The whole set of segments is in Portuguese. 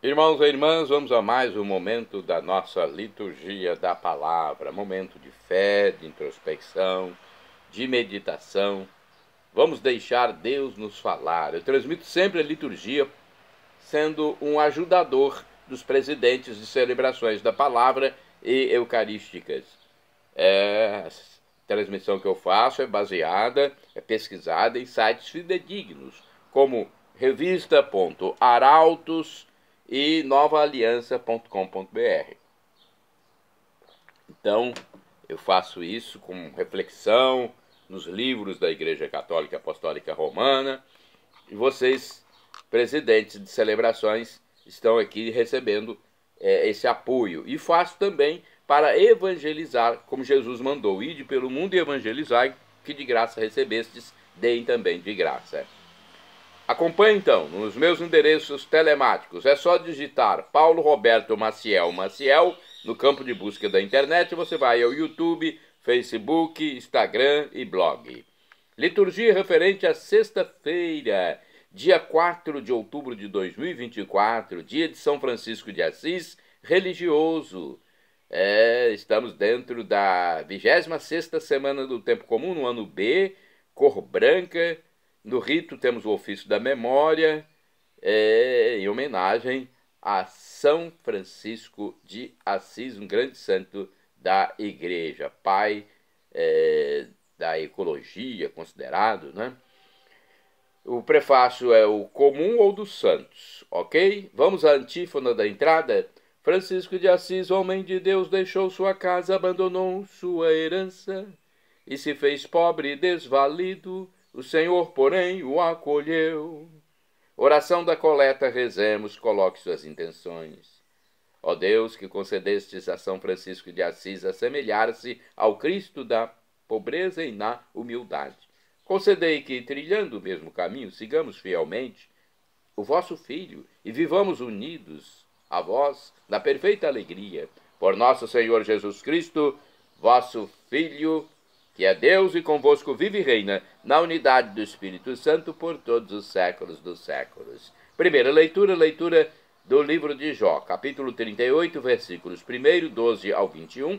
Irmãos e irmãs, vamos a mais um momento da nossa liturgia da palavra, momento de fé, de introspecção, de meditação. Vamos deixar Deus nos falar. Eu transmito sempre a liturgia sendo um ajudador dos presidentes de celebrações da palavra e eucarísticas. A transmissão que eu faço é baseada, é pesquisada em sites fidedignos, como revista.arautos e novaaliança.com.br. Então, eu faço isso com reflexão nos livros da Igreja Católica Apostólica Romana, e vocês, presidentes de celebrações, estão aqui recebendo esse apoio. E faço também para evangelizar, como Jesus mandou: ide pelo mundo e evangelizai, que de graça recebestes, deem também de graça. Acompanhe então nos meus endereços telemáticos. É só digitar Paulo Roberto Maciel no campo de busca da internet. Você vai ao YouTube, Facebook, Instagram e blog. Liturgia referente à sexta-feira, dia 4 de outubro de 2024, dia de São Francisco de Assis, religioso. Estamos dentro da 26ª semana do Tempo Comum, no ano B, cor branca. No rito temos o ofício da memória, em homenagem a São Francisco de Assis, um grande santo da Igreja, pai da ecologia, considerado, né? O prefácio é o comum ou dos santos, ok? Vamos à antífona da entrada. Francisco de Assis, homem de Deus, deixou sua casa, abandonou sua herança e se fez pobre e desvalido. O Senhor, porém, o acolheu. Oração da coleta, rezemos, coloque suas intenções. Ó Deus, que concedestes a São Francisco de Assis assemelhar-se ao Cristo da pobreza e na humildade, concedei que, trilhando o mesmo caminho, sigamos fielmente o vosso Filho e vivamos unidos a vós na perfeita alegria. Por nosso Senhor Jesus Cristo, vosso Filho, que é Deus e convosco vive e reina na unidade do Espírito Santo por todos os séculos dos séculos. Primeira leitura do livro de Jó, capítulo 38, versículos 1, 12 ao 21,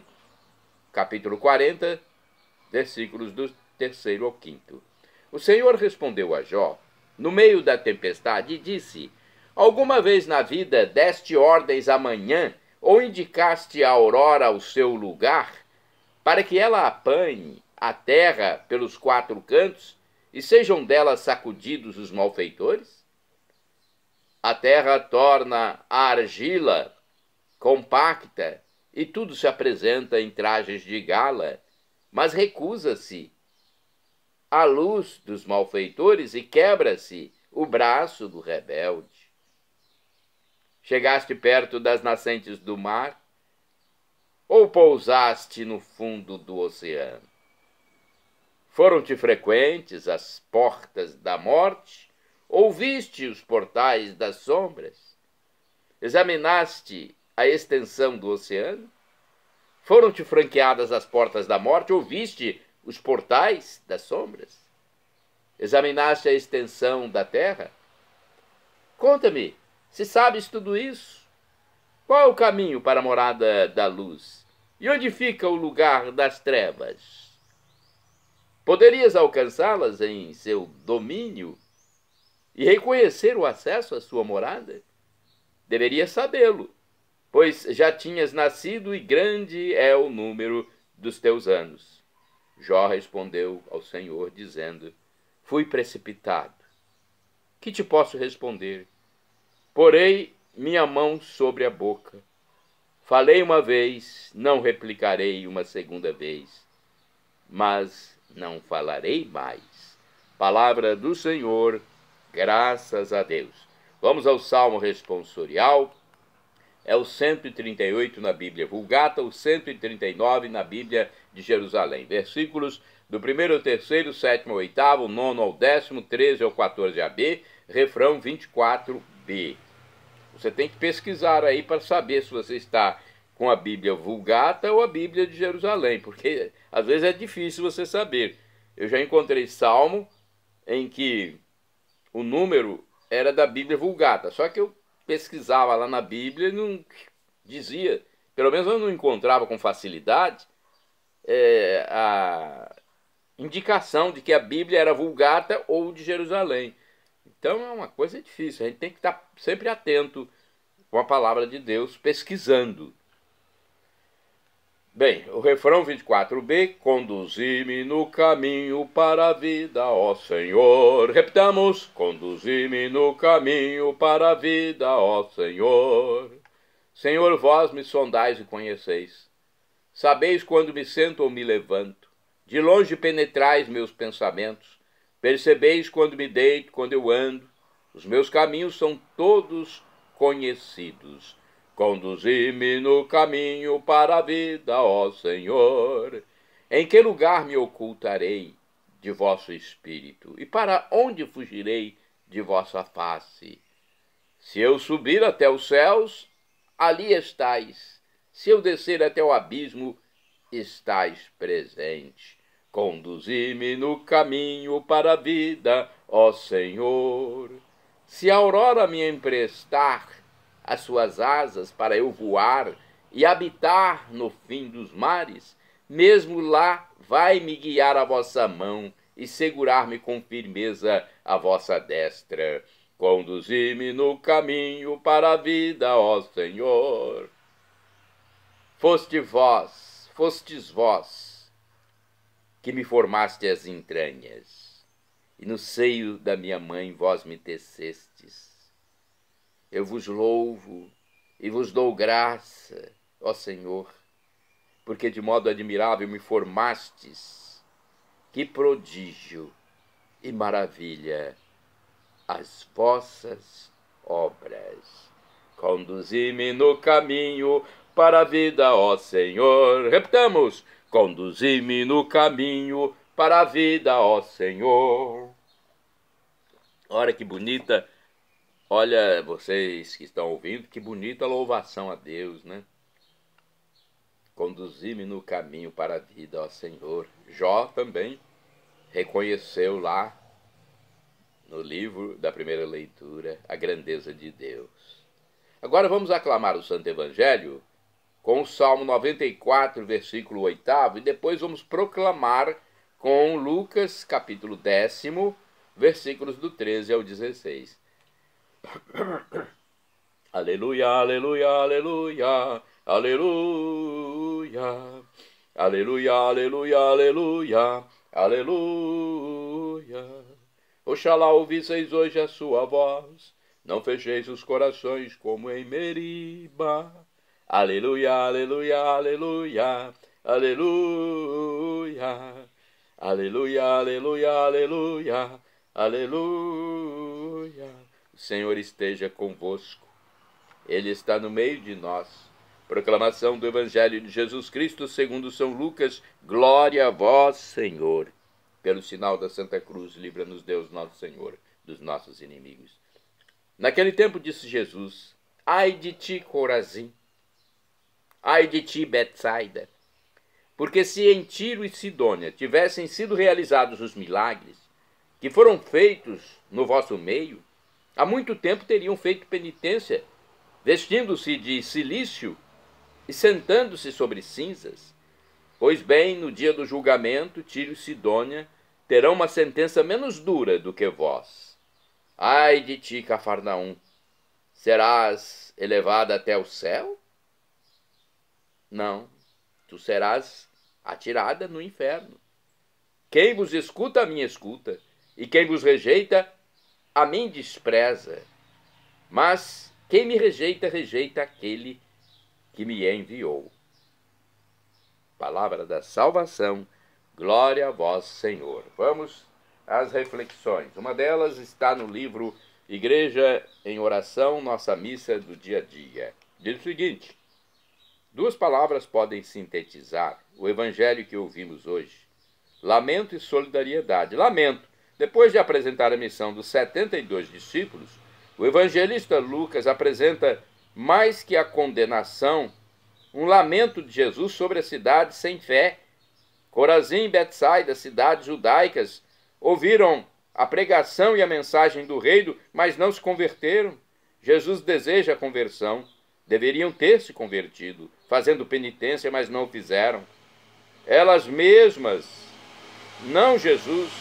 capítulo 40, versículos do 3º ao 5º. O Senhor respondeu a Jó, no meio da tempestade, e disse: alguma vez na vida deste ordens à manhã, ou indicaste a aurora ao seu lugar, para que ela apanhe a terra pelos 4 cantos, e sejam dela sacudidos os malfeitores? A terra torna a argila compacta, e tudo se apresenta em trajes de gala, mas recusa-se a luz dos malfeitores e quebra-se o braço do rebelde. Chegaste perto das nascentes do mar, ou pousaste no fundo do oceano? Foram-te frequentes as portas da morte, ou viste os portais das sombras? Examinaste a extensão do oceano? Foram-te franqueadas as portas da morte, ou viste os portais das sombras? Examinaste a extensão da terra? Conta-me, se sabes tudo isso. Qual é o caminho para a morada da luz? E onde fica o lugar das trevas? Poderias alcançá-las em seu domínio e reconhecer o acesso à sua morada? Deverias sabê-lo, pois já tinhas nascido e grande é o número dos teus anos. Jó respondeu ao Senhor, dizendo: fui precipitado. Que te posso responder? Porei minha mão sobre a boca. Falei uma vez, não replicarei uma segunda vez, mas não falarei mais. Palavra do Senhor, graças a Deus. Vamos ao Salmo responsorial. É o 138 na Bíblia Vulgata, o 139 na Bíblia de Jerusalém. Versículos do 1º ao 3º, 7º ao 8º, 9º ao 10º, 13 ao 14ab, refrão 24b. Você tem que pesquisar aí para saber se você está com a Bíblia Vulgata ou a Bíblia de Jerusalém, porque às vezes é difícil você saber. Eu já encontrei salmo em que o número era da Bíblia Vulgata, só que eu pesquisava lá na Bíblia e não dizia, pelo menos eu não encontrava com facilidade, a indicação de que a Bíblia era Vulgata ou de Jerusalém. Então é uma coisa difícil, a gente tem que estar sempre atento com a palavra de Deus, pesquisando. Bem, o refrão 24b, conduzi-me no caminho para a vida, ó Senhor. Repitamos, conduzi-me no caminho para a vida, ó Senhor. Senhor, vós me sondais e conheceis. Sabeis quando me sento ou me levanto. De longe penetrais meus pensamentos. Percebeis quando me deito, quando eu ando. Os meus caminhos são todos conhecidos. Conduzi-me no caminho para a vida, ó Senhor. Em que lugar me ocultarei de vosso espírito? E para onde fugirei de vossa face? Se eu subir até os céus, ali estais. Se eu descer até o abismo, estais presente. Conduzi-me no caminho para a vida, ó Senhor. Se a aurora me emprestar as suas asas para eu voar e habitar no fim dos mares, mesmo lá vai me guiar a vossa mão e segurar-me com firmeza a vossa destra. Conduzi-me no caminho para a vida, ó Senhor. Fostes vós, que me formaste as entranhas, e no seio da minha mãe vós me tecestes. Eu vos louvo e vos dou graça, ó Senhor, porque de modo admirável me formastes. Que prodígio e maravilha as vossas obras. Conduzi-me no caminho para a vida, ó Senhor. Repitamos, conduzi-me no caminho para a vida, ó Senhor. Olha que bonita. Olha, vocês que estão ouvindo, que bonita louvação a Deus, né? Conduzi-me no caminho para a vida, ó Senhor. Jó também reconheceu lá, no livro da primeira leitura, a grandeza de Deus. Agora vamos aclamar o Santo Evangelho com o Salmo 94, versículo 8, e depois vamos proclamar com Lucas, capítulo 10, versículos do 13 ao 16. Aleluia, aleluia, aleluia, aleluia, aleluia, aleluia, aleluia, aleluia. Oxalá ouvisseis hoje a sua voz, não fecheis os corações como em Meriba. Aleluia, aleluia, aleluia, aleluia, aleluia, aleluia, aleluia, aleluia. O Senhor esteja convosco, Ele está no meio de nós. Proclamação do Evangelho de Jesus Cristo segundo São Lucas. Glória a vós, Senhor. Pelo sinal da Santa Cruz, livra-nos Deus nosso Senhor dos nossos inimigos. Naquele tempo disse Jesus: ai de ti, Corazim, ai de ti, Betsaida, porque se em Tiro e Sidônia tivessem sido realizados os milagres que foram feitos no vosso meio, há muito tempo teriam feito penitência, vestindo-se de cilício e sentando-se sobre cinzas. Pois bem, no dia do julgamento, Tiro e Sidônia terão uma sentença menos dura do que vós. Ai de ti, Cafarnaum, serás elevada até o céu? Não, tu serás atirada no inferno. Quem vos escuta, a mim escuta, e quem vos rejeita, a mim despreza. Mas quem me rejeita, rejeita aquele que me enviou. Palavra da salvação, glória a vós, Senhor. Vamos às reflexões. Uma delas está no livro Igreja em Oração, nossa missa do dia a dia. Diz o seguinte: duas palavras podem sintetizar o evangelho que ouvimos hoje: lamento e solidariedade. Lamento. Depois de apresentar a missão dos 72 discípulos, o evangelista Lucas apresenta, mais que a condenação, um lamento de Jesus sobre a cidade sem fé. Corazim e Betsaida, cidades judaicas, ouviram a pregação e a mensagem do reino, mas não se converteram. Jesus deseja a conversão. Deveriam ter se convertido, fazendo penitência, mas não o fizeram. Elas mesmas, não Jesus,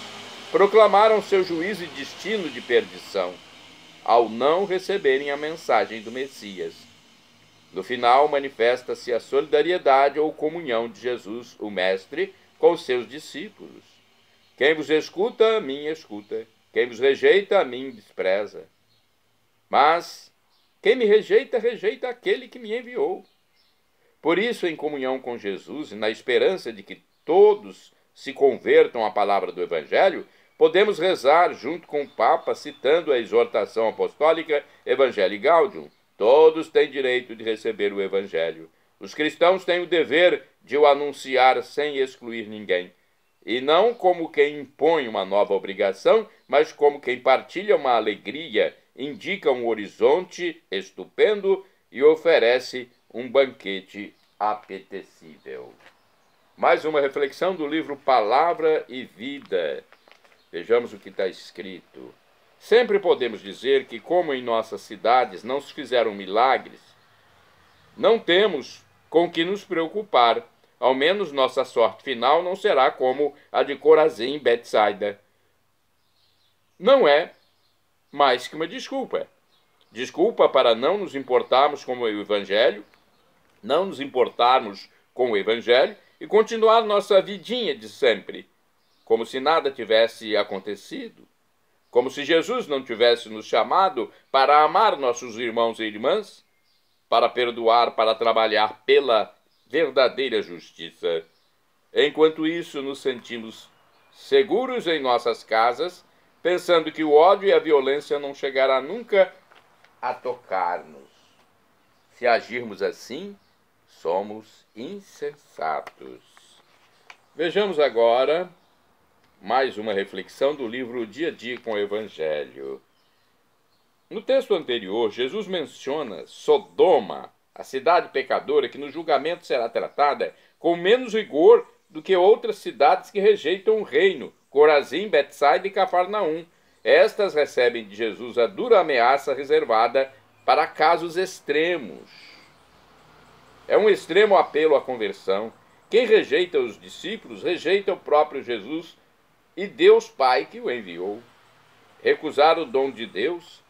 proclamaram seu juízo e destino de perdição, ao não receberem a mensagem do Messias. No final, manifesta-se a solidariedade ou comunhão de Jesus, o Mestre, com os seus discípulos. Quem vos escuta, a mim escuta. Quem vos rejeita, a mim despreza. Mas quem me rejeita, rejeita aquele que me enviou. Por isso, em comunhão com Jesus e na esperança de que todos se convertam à palavra do Evangelho, podemos rezar junto com o Papa, citando a exortação apostólica Evangelii Gaudium. Todos têm direito de receber o Evangelho. Os cristãos têm o dever de o anunciar sem excluir ninguém. E não como quem impõe uma nova obrigação, mas como quem partilha uma alegria, indica um horizonte estupendo e oferece um banquete apetecível. Mais uma reflexão do livro Palavra e Vida. Vejamos o que está escrito. Sempre podemos dizer que, como em nossas cidades não se fizeram milagres, não temos com que nos preocupar. Ao menos nossa sorte final não será como a de Corazim em Betsaida. Não é mais que uma desculpa. Desculpa para não nos importarmos com o Evangelho, não nos importarmos com o Evangelho e continuar nossa vidinha de sempre, como se nada tivesse acontecido, como se Jesus não tivesse nos chamado para amar nossos irmãos e irmãs, para perdoar, para trabalhar pela verdadeira justiça. Enquanto isso, nos sentimos seguros em nossas casas, pensando que o ódio e a violência não chegará nunca a tocar-nos. Se agirmos assim, somos insensatos. Vejamos agora mais uma reflexão do livro Dia a Dia com o Evangelho. No texto anterior, Jesus menciona Sodoma, a cidade pecadora que no julgamento será tratada com menos rigor do que outras cidades que rejeitam o reino, Corazim, Betsaida e Cafarnaum. Estas recebem de Jesus a dura ameaça reservada para casos extremos. É um extremo apelo à conversão. Quem rejeita os discípulos, rejeita o próprio Jesus e Deus Pai que o enviou. Recusar o dom de Deus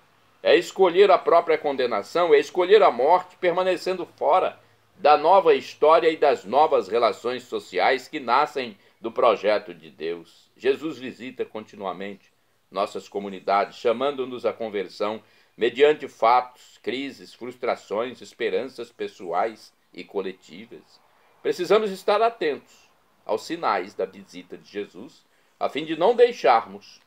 é escolher a própria condenação, é escolher a morte, permanecendo fora da nova história e das novas relações sociais que nascem do projeto de Deus. Jesus visita continuamente nossas comunidades, chamando-nos à conversão mediante fatos, crises, frustrações, esperanças pessoais e coletivas. Precisamos estar atentos aos sinais da visita de Jesus, a fim de não deixarmos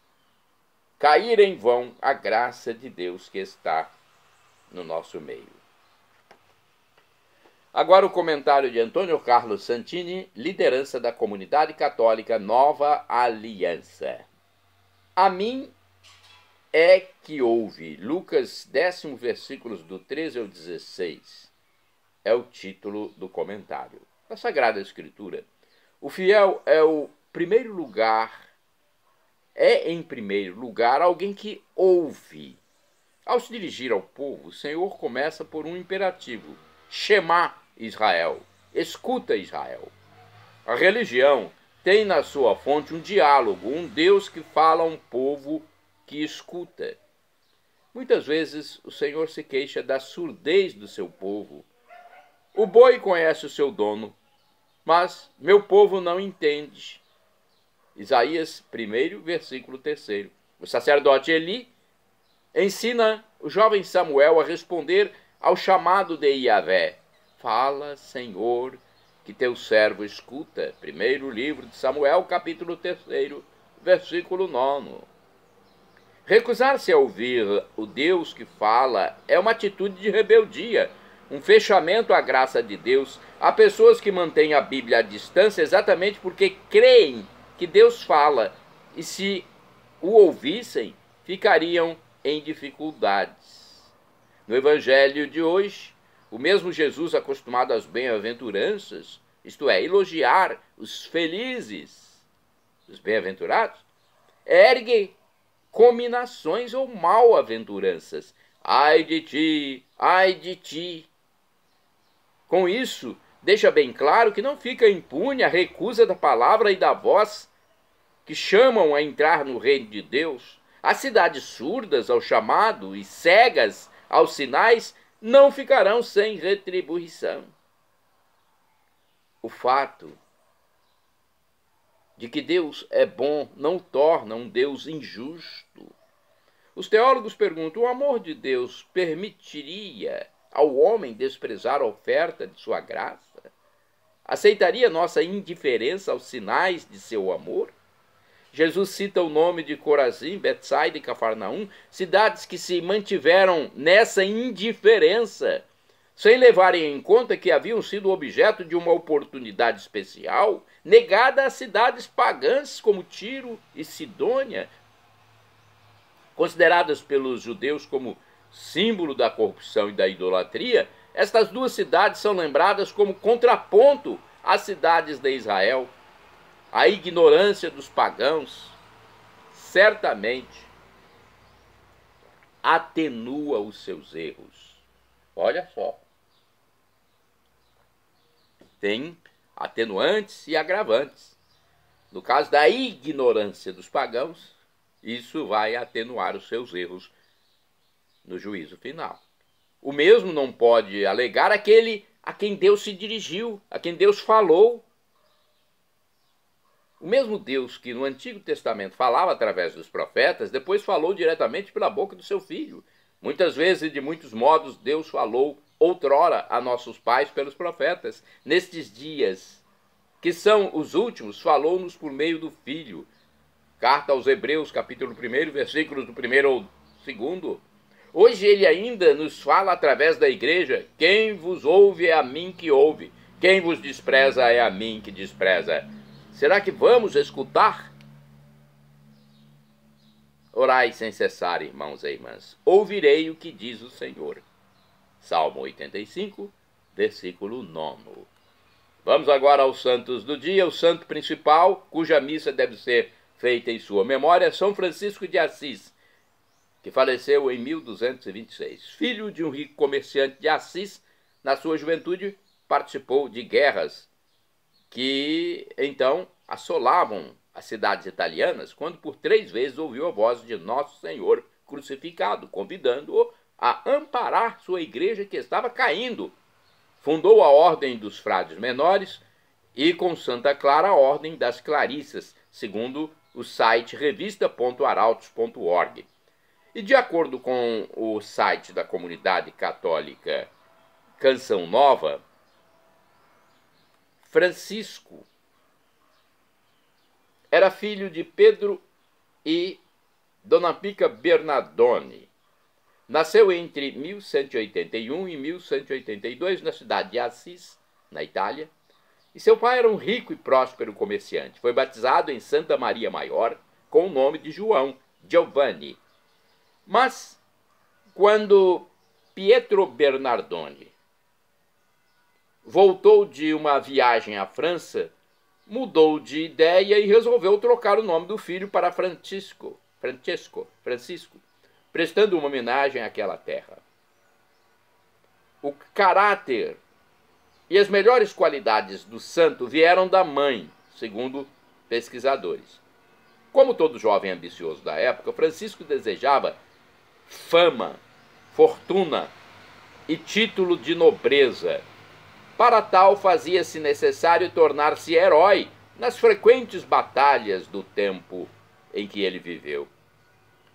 cair em vão a graça de Deus que está no nosso meio. Agora o comentário de Antônio Carlos Santini, liderança da Comunidade Católica Nova Aliança. A mim é que ouve. Lucas 10, versículos do 13 ao 16. É o título do comentário. Na Sagrada Escritura, o fiel é em primeiro lugar, alguém que ouve. Ao se dirigir ao povo, o Senhor começa por um imperativo: Shema Israel, escuta Israel. A religião tem na sua fonte um diálogo, um Deus que fala a um povo que escuta. Muitas vezes o Senhor se queixa da surdez do seu povo. O boi conhece o seu dono, mas meu povo não entende. Isaías 1, versículo 3. O sacerdote Eli ensina o jovem Samuel a responder ao chamado de Yahvé. Fala, Senhor, que teu servo escuta. Primeiro livro de Samuel, capítulo 3, versículo 9. Recusar-se a ouvir o Deus que fala é uma atitude de rebeldia, um fechamento à graça de Deus. Há pessoas que mantêm a Bíblia à distância exatamente porque creem que Deus fala, e se o ouvissem, ficariam em dificuldades. No Evangelho de hoje, o mesmo Jesus, acostumado às bem-aventuranças, isto é, elogiar os felizes, os bem-aventurados, ergue cominações ou mal-aventuranças. ai de ti, ai de ti. Com isso, deixa bem claro que não fica impune a recusa da palavra e da voz que chamam a entrar no reino de Deus. As cidades surdas ao chamado e cegas aos sinais não ficarão sem retribuição. O fato de que Deus é bom não o torna um Deus injusto. Os teólogos perguntam: o amor de Deus permitiria ao homem desprezar a oferta de sua graça? Aceitaria nossa indiferença aos sinais de seu amor? Jesus cita o nome de Corazim, Betsaida e Cafarnaum, cidades que se mantiveram nessa indiferença, sem levarem em conta que haviam sido objeto de uma oportunidade especial, negada a cidades pagãs como Tiro e Sidônia, consideradas pelos judeus como símbolo da corrupção e da idolatria. Estas duas cidades são lembradas como contraponto às cidades de Israel. A ignorância dos pagãos certamente atenua os seus erros. Olha só. Tem atenuantes e agravantes. No caso da ignorância dos pagãos, isso vai atenuar os seus erros no juízo final. O mesmo não pode alegar aquele a quem Deus se dirigiu, a quem Deus falou. O mesmo Deus que no Antigo Testamento falava através dos profetas, depois falou diretamente pela boca do seu Filho. Muitas vezes e de muitos modos Deus falou outrora a nossos pais pelos profetas. Nestes dias, que são os últimos, falou-nos por meio do Filho. Carta aos Hebreus, capítulo 1, versículos do 1 ao 2. Hoje ele ainda nos fala através da igreja: quem vos ouve é a mim que ouve, quem vos despreza é a mim que despreza. Será que vamos escutar? Orai sem cessar, irmãos e irmãs. Ouvirei o que diz o Senhor. Salmo 85, versículo 9. Vamos agora aos santos do dia. O santo principal, cuja missa deve ser feita em sua memória, São Francisco de Assis, que faleceu em 1226. Filho de um rico comerciante de Assis, na sua juventude participou de guerras que então assolavam as cidades italianas, quando por 3 vezes ouviu a voz de Nosso Senhor crucificado, convidando-o a amparar sua igreja que estava caindo. Fundou a Ordem dos Frades Menores e, com Santa Clara, a Ordem das Clarissas, segundo o site revista.arautos.org. E de acordo com o site da comunidade católica Canção Nova, Francisco era filho de Pedro e Dona Pica Bernardone. Nasceu entre 1181 e 1182 na cidade de Assis, na Itália, e seu pai era um rico e próspero comerciante. Foi batizado em Santa Maria Maior com o nome de João, Giovanni. Mas, quando Pietro Bernardone voltou de uma viagem à França, mudou de ideia e resolveu trocar o nome do filho para Francisco, prestando uma homenagem àquela terra. O caráter e as melhores qualidades do santo vieram da mãe, segundo pesquisadores. Como todo jovem ambicioso da época, Francisco desejava fama, fortuna e título de nobreza. Para tal, fazia-se necessário tornar-se herói nas frequentes batalhas do tempo em que ele viveu.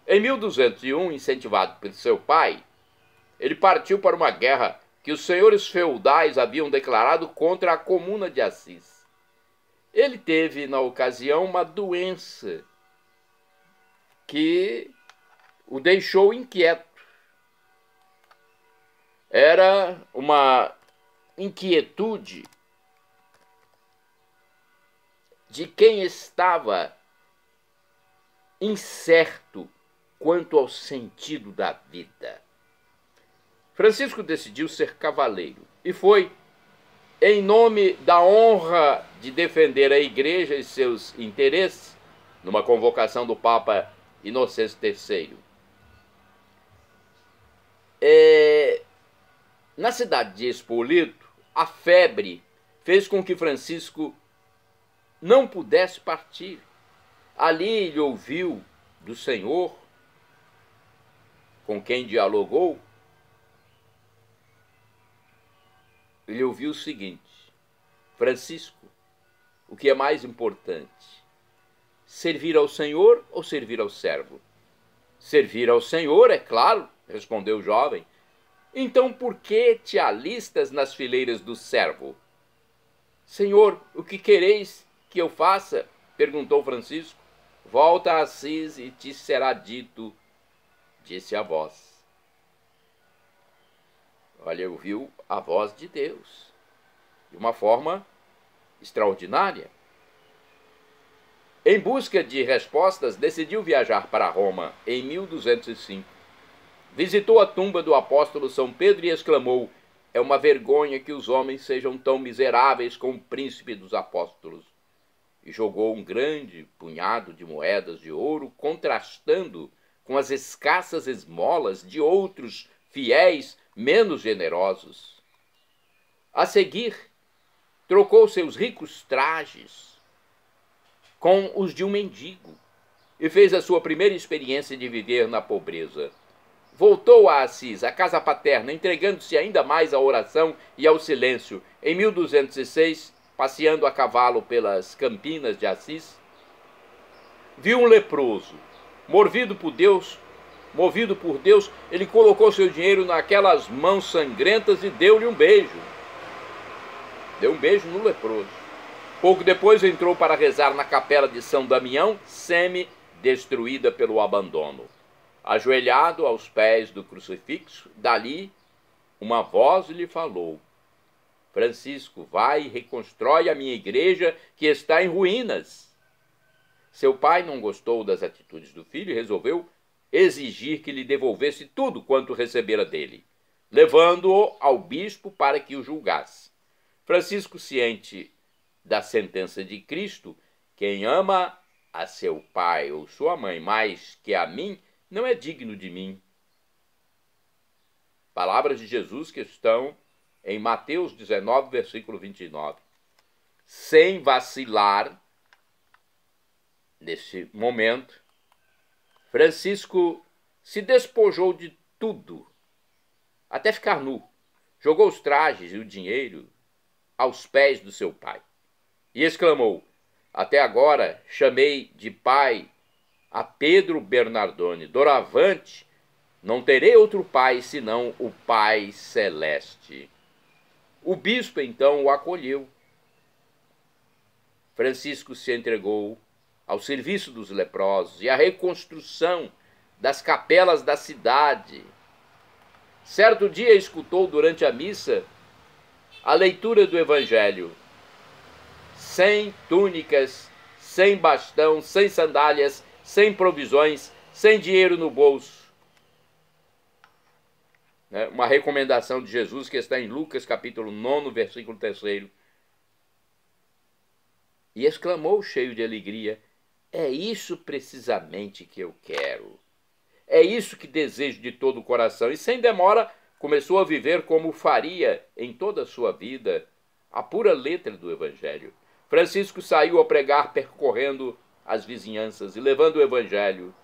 Em 1201, incentivado por seu pai, ele partiu para uma guerra que os senhores feudais haviam declarado contra a Comuna de Assis. Ele teve, na ocasião, uma doença que o deixou inquieto. Era uma inquietude de quem estava incerto quanto ao sentido da vida. Francisco decidiu ser cavaleiro e foi, em nome da honra de defender a igreja e seus interesses, numa convocação do Papa Inocêncio III. Na cidade de Espoleto, a febre fez com que Francisco não pudesse partir. Ali ele ouviu do Senhor, com quem dialogou, ele ouviu o seguinte: Francisco, o que é mais importante? Servir ao Senhor ou servir ao servo? Servir ao Senhor, é claro, respondeu o jovem. Então por que te alistas nas fileiras do servo? Senhor, o que quereis que eu faça? Perguntou Francisco. Volta a Assis e te será dito, disse a voz. Olha, ouviu a voz de Deus de uma forma extraordinária. Em busca de respostas, decidiu viajar para Roma em 1205. Visitou a tumba do apóstolo São Pedro e exclamou: é uma vergonha que os homens sejam tão miseráveis como o príncipe dos apóstolos. E jogou um grande punhado de moedas de ouro, contrastando com as escassas esmolas de outros fiéis menos generosos. A seguir, trocou seus ricos trajes com os de um mendigo e fez a sua primeira experiência de viver na pobreza. Voltou a Assis, a casa paterna, entregando-se ainda mais à oração e ao silêncio. Em 1206, passeando a cavalo pelas campinas de Assis, viu um leproso, movido por Deus, ele colocou seu dinheiro naquelas mãos sangrentas e deu-lhe um beijo. Deu um beijo no leproso. Pouco depois entrou para rezar na capela de São Damião, semi-destruída pelo abandono. Ajoelhado aos pés do crucifixo, dali uma voz lhe falou: Francisco, vai e reconstrói a minha igreja que está em ruínas. Seu pai não gostou das atitudes do filho e resolveu exigir que lhe devolvesse tudo quanto recebera dele, levando-o ao bispo para que o julgasse. Francisco, ciente da sentença de Cristo, quem ama a seu pai ou sua mãe mais que a mim, não é digno de mim. Palavras de Jesus que estão em Mateus 19, versículo 29. Sem vacilar, nesse momento, Francisco se despojou de tudo, até ficar nu. Jogou os trajes e o dinheiro aos pés do seu pai e exclamou: até agora chamei de pai a Pedro Bernardone, doravante não terei outro pai senão o Pai Celeste. O bispo então o acolheu. Francisco se entregou ao serviço dos leprosos e à reconstrução das capelas da cidade. Certo dia escutou durante a missa a leitura do Evangelho. Sem túnicas, sem bastão, sem sandálias, sem provisões, sem dinheiro no bolso. Uma recomendação de Jesus que está em Lucas capítulo 9, versículo 3. E exclamou cheio de alegria: é isso precisamente que eu quero. É isso que desejo de todo o coração. E sem demora começou a viver como faria em toda a sua vida a pura letra do Evangelho. Francisco saiu a pregar percorrendo as vizinhanças e levando o Evangelho.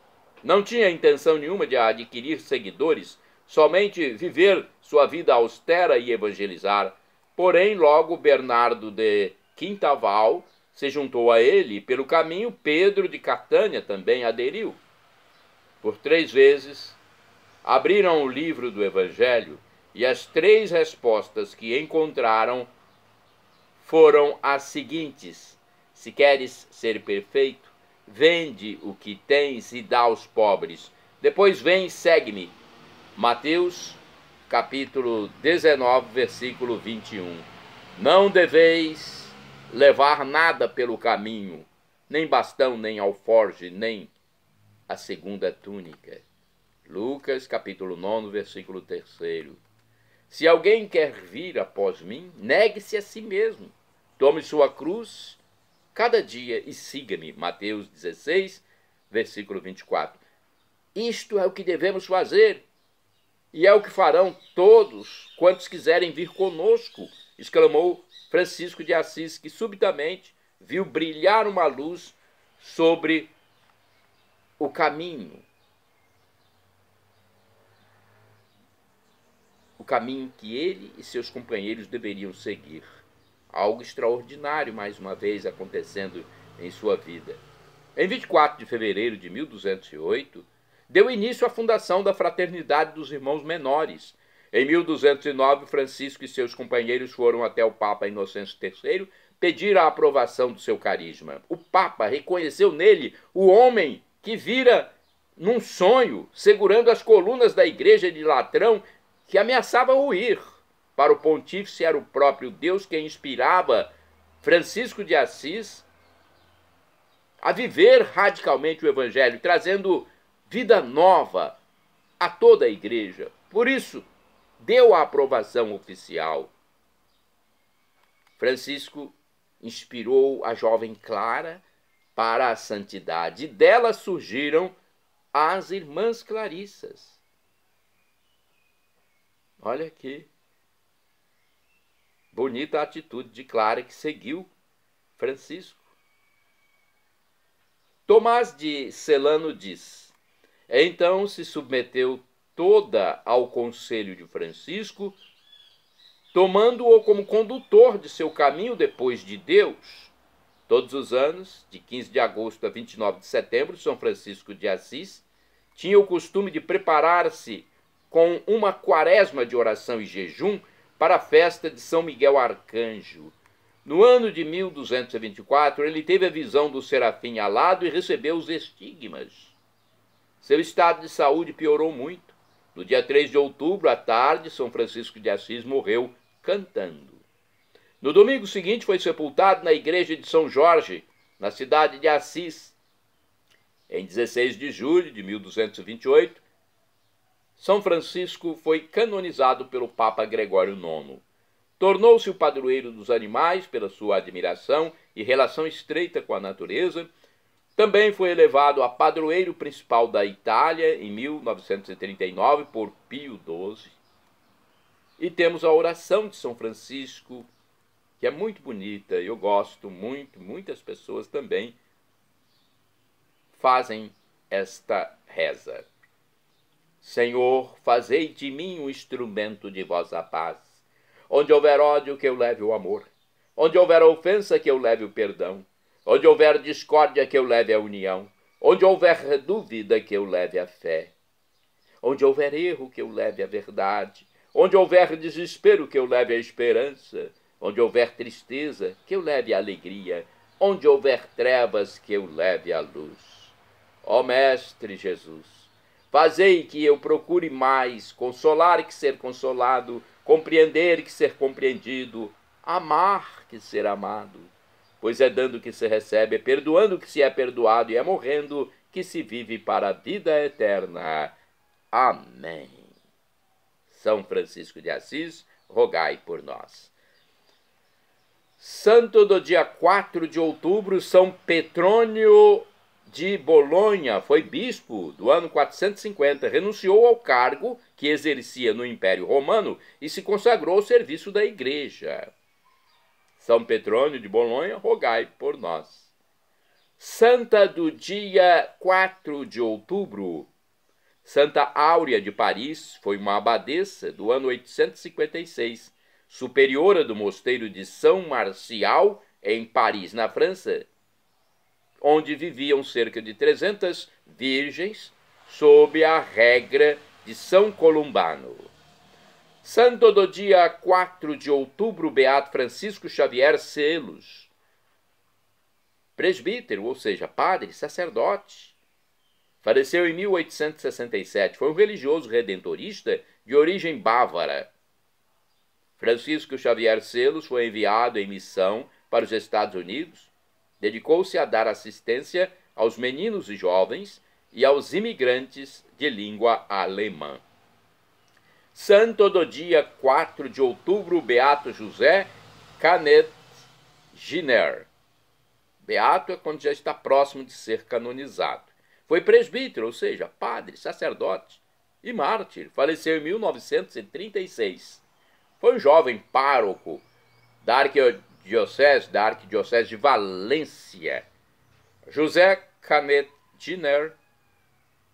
Não tinha intenção nenhuma de adquirir seguidores, somente viver sua vida austera e evangelizar. Porém, logo Bernardo de Quintaval se juntou a ele e pelo caminho Pedro de Catânia também aderiu. Por 3 vezes abriram o livro do Evangelho e as 3 respostas que encontraram foram as seguintes: se queres ser perfeito, vende o que tens e dá aos pobres. Depois vem e segue-me. Mateus, capítulo 19, versículo 21. Não deveis levar nada pelo caminho, nem bastão, nem alforje, nem a segunda túnica. Lucas, capítulo 9, versículo 3. Se alguém quer vir após mim, negue-se a si mesmo. Tome sua cruz cada dia e siga-me. Mateus 16, versículo 24. Isto é o que devemos fazer. e é o que farão todos quantos quiserem vir conosco, exclamou Francisco de Assis, que subitamente viu brilhar uma luz sobre o caminho. O caminho que ele e seus companheiros deveriam seguir. Algo extraordinário, mais uma vez, acontecendo em sua vida. Em 24 de fevereiro de 1208, deu início à fundação da Fraternidade dos Irmãos Menores. Em 1209, Francisco e seus companheiros foram até o Papa Inocêncio III pedir a aprovação do seu carisma. O Papa reconheceu nele o homem que vira num sonho, segurando as colunas da igreja de Latrão, que ameaçava ruir. Para o pontífice era o próprio Deus quem inspirava Francisco de Assis a viver radicalmente o evangelho, trazendo vida nova a toda a igreja. Por isso, deu a aprovação oficial. Francisco inspirou a jovem Clara para a santidade, e dela surgiram as Irmãs Clarissas. Olha que bonita a atitude de Clara, que seguiu Francisco. Tomás de Celano diz: então se submeteu toda ao conselho de Francisco, tomando-o como condutor de seu caminho depois de Deus. Todos os anos, de 15 de agosto a 29 de setembro, São Francisco de Assis tinha o costume de preparar-se com uma quaresma de oração e jejum para a festa de São Miguel Arcanjo. No ano de 1224, ele teve a visão do serafim alado e recebeu os estigmas. Seu estado de saúde piorou muito. No dia 3 de outubro, à tarde, São Francisco de Assis morreu cantando. No domingo seguinte, foi sepultado na igreja de São Jorge, na cidade de Assis. Em 16 de julho de 1228, São Francisco foi canonizado pelo Papa Gregório IX. Tornou-se o padroeiro dos animais pela sua admiração e relação estreita com a natureza. Também foi elevado a padroeiro principal da Itália em 1939 por Pio XII. E temos a oração de São Francisco, que é muito bonita, eu gosto muito, muitas pessoas também fazem esta reza. Senhor, fazei de mim um instrumento de vossa paz. Onde houver ódio, que eu leve o amor. Onde houver ofensa, que eu leve o perdão. Onde houver discórdia, que eu leve a união. Onde houver dúvida, que eu leve a fé. Onde houver erro, que eu leve a verdade. Onde houver desespero, que eu leve a esperança. Onde houver tristeza, que eu leve a alegria. Onde houver trevas, que eu leve a luz. Ó Mestre Jesus, fazei que eu procure mais consolar que ser consolado, compreender que ser compreendido, amar que ser amado. Pois é dando que se recebe, é perdoando que se é perdoado, e é morrendo que se vive para a vida eterna. Amém. São Francisco de Assis, rogai por nós. Santo do dia 4 de outubro, São Petrônio de Bolonha, foi bispo do ano 450, renunciou ao cargo que exercia no Império Romano e se consagrou ao serviço da Igreja. São Petrônio de Bolonha, rogai por nós. Santa do dia 4 de outubro, Santa Áurea de Paris, foi uma abadesa do ano 856, superiora do mosteiro de São Marcial, em Paris, na França, onde viviam cerca de 300 virgens, sob a regra de São Columbano. Santo do dia 4 de outubro, Beato Francisco Xavier Selos, presbítero, ou seja, padre, sacerdote. Faleceu em 1867, foi um religioso redentorista de origem bávara. Francisco Xavier Selos foi enviado em missão para os Estados Unidos. Dedicou-se a dar assistência aos meninos e jovens e aos imigrantes de língua alemã. Santo do dia 4 de outubro, Beato José Canet Giner. Beato é quando já está próximo de ser canonizado. Foi presbítero, ou seja, padre, sacerdote, e mártir. Faleceu em 1936. Foi um jovem pároco da Arquidiocese de Valência. José Canet Giner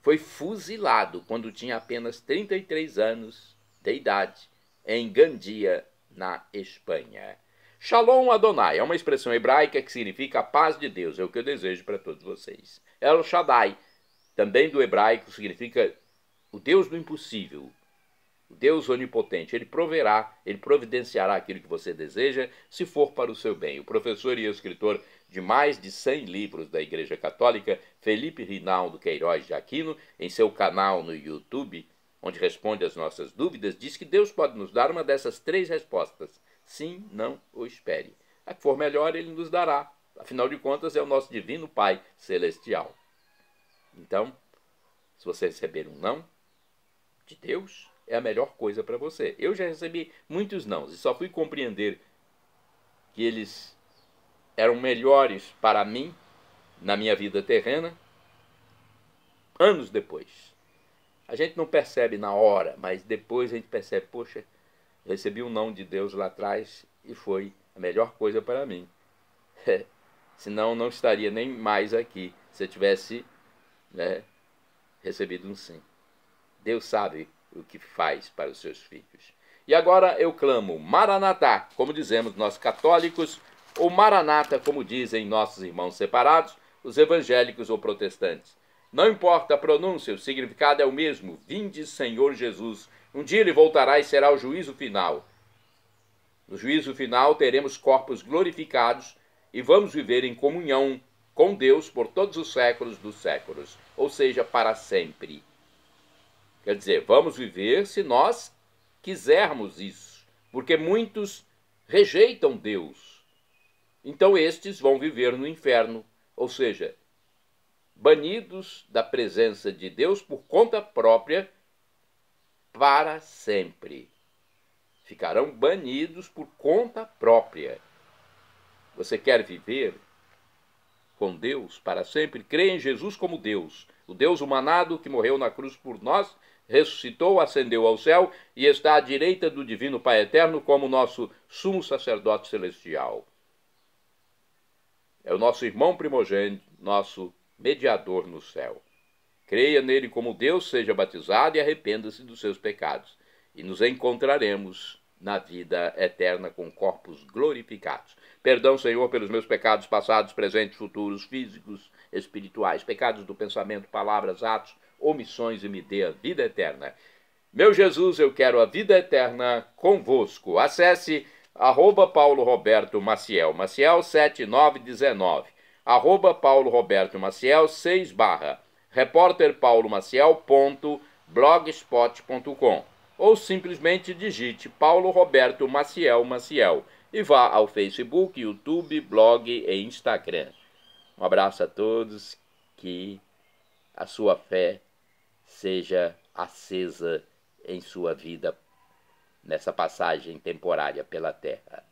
foi fuzilado quando tinha apenas 33 anos de idade, em Gandia, na Espanha. Shalom Adonai é uma expressão hebraica que significa a paz de Deus, é o que eu desejo para todos vocês. El Shaddai, também do hebraico, significa o Deus do impossível, o Deus onipotente. Ele proverá, ele providenciará aquilo que você deseja, se for para o seu bem. O professor e escritor de mais de 100 livros da Igreja Católica, Felipe Rinaldo Queiroz de Aquino, em seu canal no YouTube, onde responde às nossas dúvidas, diz que Deus pode nos dar uma dessas 3 respostas: sim, não ou espere. A que for melhor, ele nos dará. Afinal de contas, é o nosso divino Pai Celestial. Então, se você receber um não de Deus, é a melhor coisa para você. Eu já recebi muitos nãos e só fui compreender que eles eram melhores para mim na minha vida terrena anos depois. A gente não percebe na hora, mas depois a gente percebe: poxa, recebi um não de Deus lá atrás e foi a melhor coisa para mim. Senão não estaria nem mais aqui se eu tivesse recebido um sim. Deus sabe o que faz para os seus filhos. E agora eu clamo Maranatá, como dizemos nós católicos, ou Maranata, como dizem nossos irmãos separados, os evangélicos ou protestantes. Não importa a pronúncia, o significado é o mesmo: vinde, Senhor Jesus. Um dia ele voltará e será o juízo final. No juízo final teremos corpos glorificados e vamos viver em comunhão com Deus por todos os séculos dos séculos, ou seja, para sempre. Quer dizer, vamos viver se nós quisermos isso, porque muitos rejeitam Deus. Então estes vão viver no inferno, ou seja, banidos da presença de Deus por conta própria para sempre. Ficarão banidos por conta própria. Você quer viver com Deus para sempre? Crê em Jesus como Deus, o Deus humanado que morreu na cruz por nós, ressuscitou, ascendeu ao céu e está à direita do divino Pai Eterno como nosso sumo sacerdote celestial. É o nosso irmão primogênito, nosso mediador no céu. Creia nele como Deus, seja batizado e arrependa-se dos seus pecados. E nos encontraremos na vida eterna com corpos glorificados. Perdão, Senhor, pelos meus pecados passados, presentes, futuros, físicos, espirituais, pecados do pensamento, palavras, atos, omissões, e me dê a vida eterna. Meu Jesus, eu quero a vida eterna convosco. Acesse @Paulo Roberto Maciel, Maciel 7919, @Paulo Roberto Maciel 6/ repórterpaulomaciel.blogspot.com, ou simplesmente digite Paulo Roberto Maciel Maciel e vá ao Facebook, YouTube, blog e Instagram. Um abraço a todos, que a sua fé seja acesa em sua vida nessa passagem temporária pela terra.